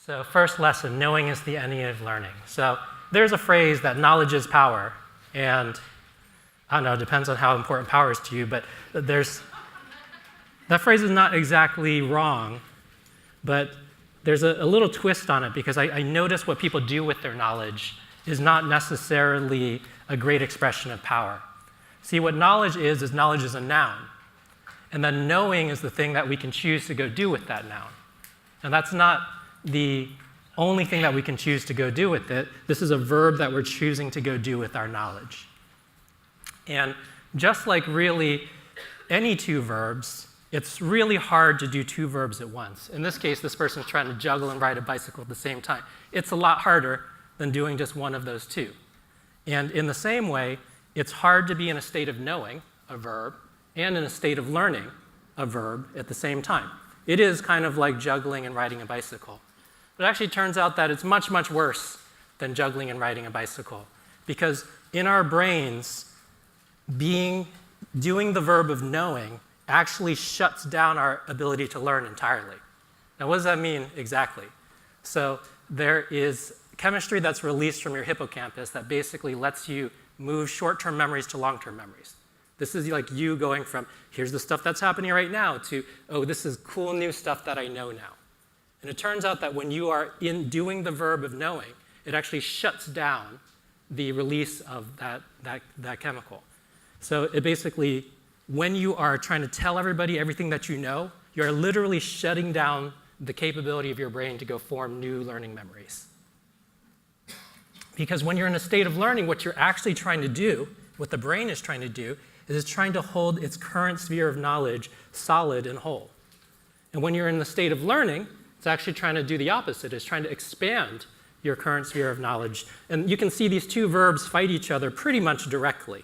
So first lesson, knowing is the enemy of learning. So there's a phrase that knowledge is power, and I don't know, it depends on how important power is to you, but that phrase is not exactly wrong, but there's a little twist on it because I notice what people do with their knowledge is not necessarily a great expression of power. See, what knowledge is a noun, and then knowing is the thing that we can choose to go do with that noun. And that's not the only thing that we can choose to go do with it. This is a verb that we're choosing to go do with our knowledge. And just like really any two verbs, it's really hard to do two verbs at once. In this case, this person's trying to juggle and ride a bicycle at the same time. It's a lot harder than doing just one of those two. And in the same way, it's hard to be in a state of knowing, a verb, and in a state of learning, a verb, at the same time. It is kind of like juggling and riding a bicycle. But it actually turns out that it's much, much worse than juggling and riding a bicycle. Because in our brains, doing the verb of knowing actually shuts down our ability to learn entirely. Now, what does that mean exactly? So there is chemistry that's released from your hippocampus that basically lets you move short-term memories to long-term memories. This is like you going from, here's the stuff that's happening right now, to, oh, this is cool new stuff that I know now. And it turns out that when you are in doing the verb of knowing, it actually shuts down the release of that chemical. So it basically, when you are trying to tell everybody everything that you know, you're literally shutting down the capability of your brain to go form new learning memories. Because when you're in a state of learning, what you're actually trying to do, what the brain is trying to do, is it's trying to hold its current sphere of knowledge solid and whole. And when you're in the state of learning, it's actually trying to do the opposite. It's trying to expand your current sphere of knowledge. And you can see these two verbs fight each other pretty much directly.